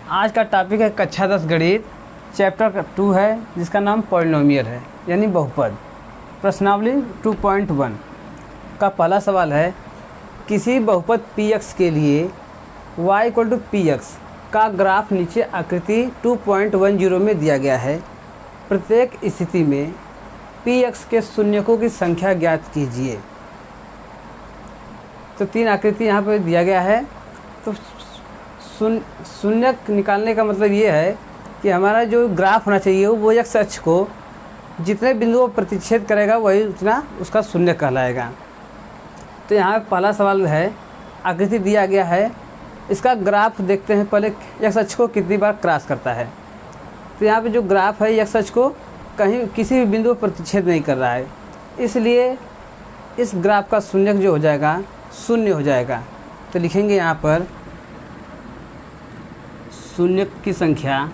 आज का टॉपिक है कक्षा 10 गणित, चैप्टर 2 है जिसका नाम पॉलिनोमियल है यानी बहुपद। प्रश्नावली 2.1 का पहला सवाल है, किसी बहुपद px के लिए y = px का ग्राफ नीचे आकृति 2.10 में दिया गया है। प्रत्येक स्थिति में px के शून्यकों की संख्या ज्ञात कीजिए। तो तीन आकृति यहाँ पर दिया गया है। तो शून्यक निकालने का मतलब ये है कि हमारा जो ग्राफ होना चाहिए वो x अक्ष को जितने बिंदुओं पर प्रतिच्छेद करेगा वही उतना उसका शून्यक कहलाएगा। तो यहाँ पहला सवाल है, आकृति दिया गया है, इसका ग्राफ देखते हैं पहले x अक्ष को कितनी बार क्रॉस करता है। तो यहाँ पे जो ग्राफ है x अक्ष को कहीं किसी भी बिंदु पर प्रतिच्छेद नहीं कर रहा है, इसलिए इस ग्राफ का शून्यक जो हो जाएगा शून्य हो जाएगा। तो लिखेंगे यहाँ पर शून्यक की संख्या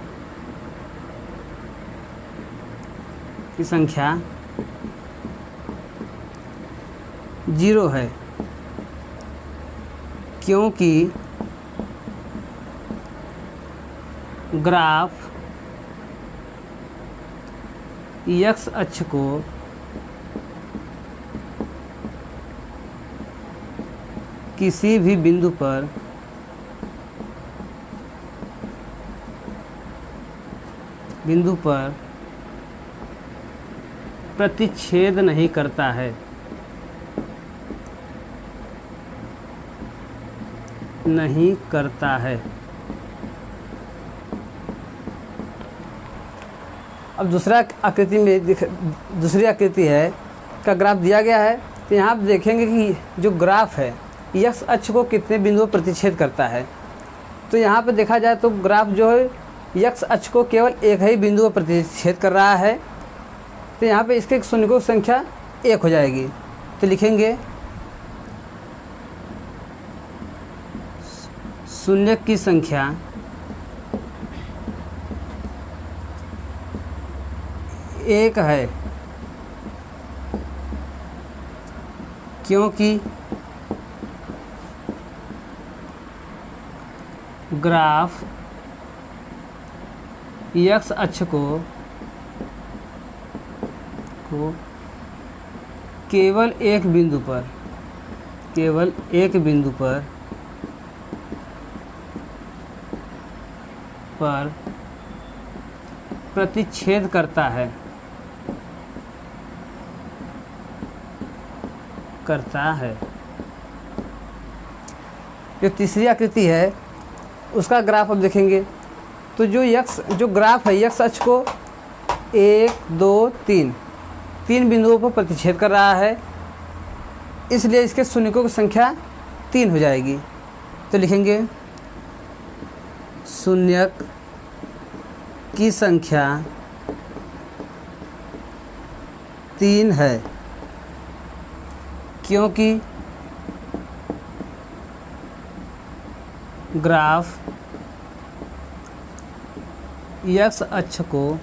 0 है, क्योंकि ग्राफ x अक्ष को किसी भी बिंदु पर प्रतिच्छेद नहीं करता है। अब दूसरी आकृति है का ग्राफ दिया गया है। तो यहाँ आप देखेंगे कि जो ग्राफ है x अक्ष को कितने बिंदुओं पर प्रतिच्छेद करता है। तो यहाँ पर देखा जाए तो ग्राफ जो है x अक्ष को केवल एक ही बिंदु पर प्रतिच्छेद कर रहा है। तो यहाँ पे इसके शून्यकों की संख्या 1 हो जाएगी। तो लिखेंगे शून्यक की संख्या 1 है, क्योंकि ग्राफ x अक्ष को केवल एक बिंदु पर प्रतिच्छेद करता है। जो तीसरी आकृति है उसका ग्राफ अब देखेंगे। तो जो ग्राफ है x अक्ष को 1, 2, 3 बिंदुओं पर प्रतिच्छेद कर रहा है, इसलिए इसके शून्यकों की संख्या 3 हो जाएगी। तो लिखेंगे शून्यक की संख्या 3 है, क्योंकि ग्राफ x अक्ष को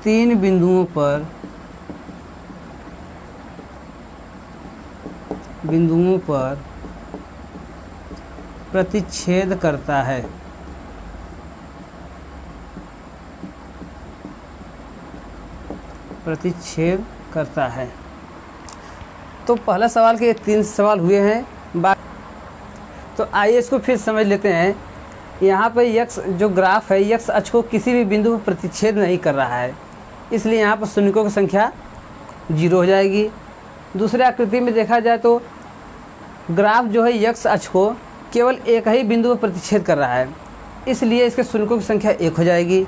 3 बिंदुओं पर प्रतिच्छेद करता है। तो पहला सवाल के 3 सवाल हुए हैं। तो आइए इसको फिर समझ लेते हैं। यहाँ पर x जो ग्राफ है x अक्ष को किसी भी बिंदु पर प्रतिच्छेद नहीं कर रहा है, इसलिए यहाँ पर शून्यकों की संख्या 0 हो जाएगी। दूसरी आकृति में देखा जाए तो ग्राफ जो है x अक्ष को केवल एक ही बिंदु पर प्रतिच्छेद कर रहा है, इसलिए इसके शून्यकों की संख्या 1 हो जाएगी।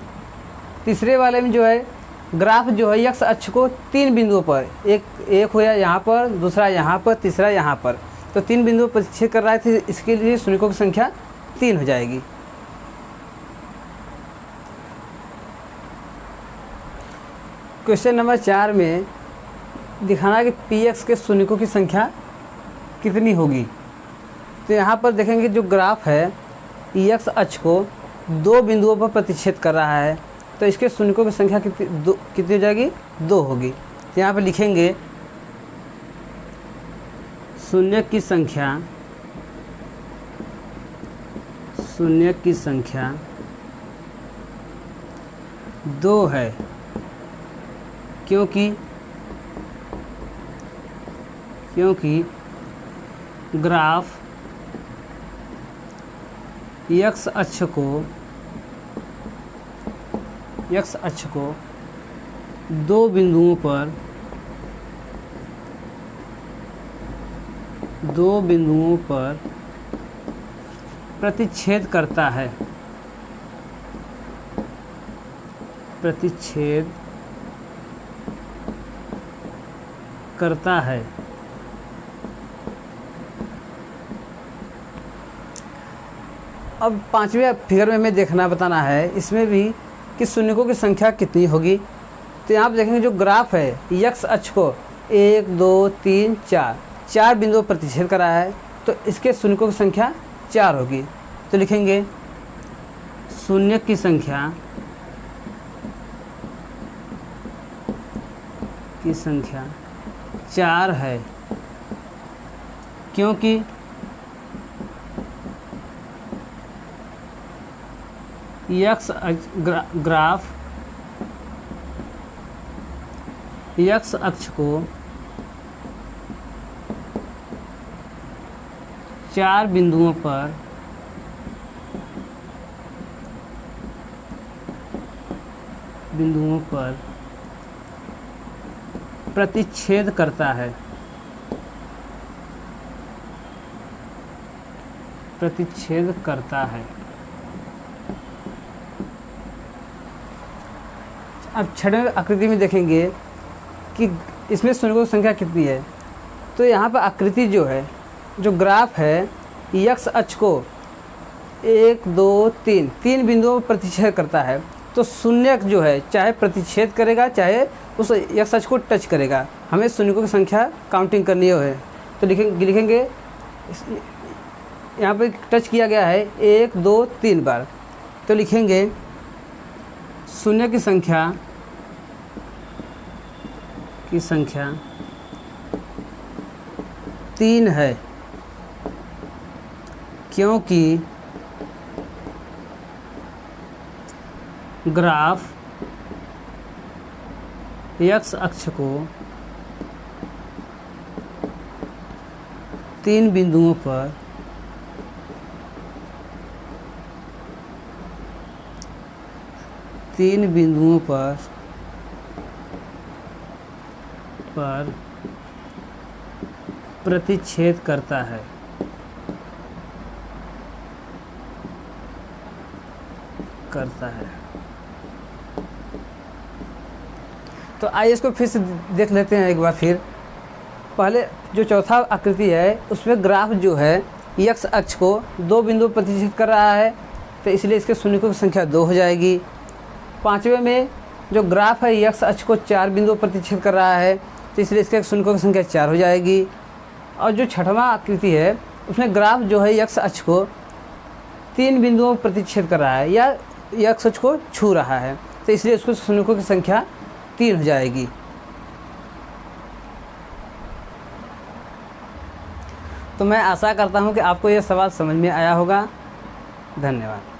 तीसरे वाले में जो है ग्राफ जो है x अक्ष को 3 बिंदुओं पर एक हो या यहाँ पर, दूसरा यहाँ पर, तीसरा यहाँ पर, तो 3 बिंदुओं पर प्रतिच्छेद कर रहा है, इसके लिए शून्यकों की संख्या 3 हो जाएगी। क्वेश्चन नंबर 4 में दिखाना है कि px के शून्यकों की संख्या कितनी होगी। तो यहाँ पर देखेंगे जो ग्राफ है x अक्ष को 2 बिंदुओं पर प्रतिच्छेद कर रहा है, तो इसके शून्यकों की संख्या कितनी हो जाएगी? 2 होगी। तो यहाँ पर लिखेंगे शून्य की संख्या 2 है, क्योंकि ग्राफ x अक्ष को 2 बिंदुओं पर प्रतिच्छेद करता है। अब 5वें फिगर में हमें बताना है इसमें भी कि शून्यकों की संख्या कितनी होगी। तो यहाँ पर देखेंगे जो ग्राफ है x अक्ष को 1 2 3 4 बिंदुओं पर प्रतिच्छेद कर रहा है, तो इसके शून्यकों की संख्या 4 होगी। तो लिखेंगे शून्य की संख्या 4 है, क्योंकि ग्राफ x अक्ष को 4 बिंदुओं पर प्रतिच्छेद करता है। अब 6वें आकृति में देखेंगे कि इसमें शून्यकों की संख्या कितनी है। तो यहाँ पर आकृति जो ग्राफ है x अक्ष को 1 2 3 बिंदुओं पर प्रतिच्छेद करता है, तो शून्य जो है चाहे प्रतिच्छेद करेगा चाहे उस x अक्ष को टच करेगा, हमें शून्यकों की संख्या काउंटिंग करनी है। तो लिखेंगे यहाँ पे टच किया गया है 1 2 3 बार, तो लिखेंगे शून्य की संख्या 3 है, क्योंकि ग्राफ x अक्ष को 3 बिंदुओं पर प्रतिच्छेद करता है। तो आइए इसको फिर से देख लेते हैं एक बार फिर। पहले जो चौथा आकृति है उसमें ग्राफ जो है x अक्ष को 2 बिंदु पर प्रतिच्छेद कर रहा है, तो इसलिए इसके शून्यकों की संख्या 2 हो जाएगी। 5वें में जो ग्राफ है x अक्ष को 4 बिंदु पर प्रतिच्छेद कर रहा है, तो इसलिए इसके शून्यकों की संख्या 4 हो जाएगी। और जो 6वां आकृति है उसमें ग्राफ जो है x अक्ष को 3 बिंदुओं पर प्रतिच्छेद कर रहा है या x अक्ष को छू रहा है, तो इसलिए उसको शून्यकों की संख्या 3 हो जाएगी। तो मैं आशा करता हूँ कि आपको यह सवाल समझ में आया होगा। धन्यवाद।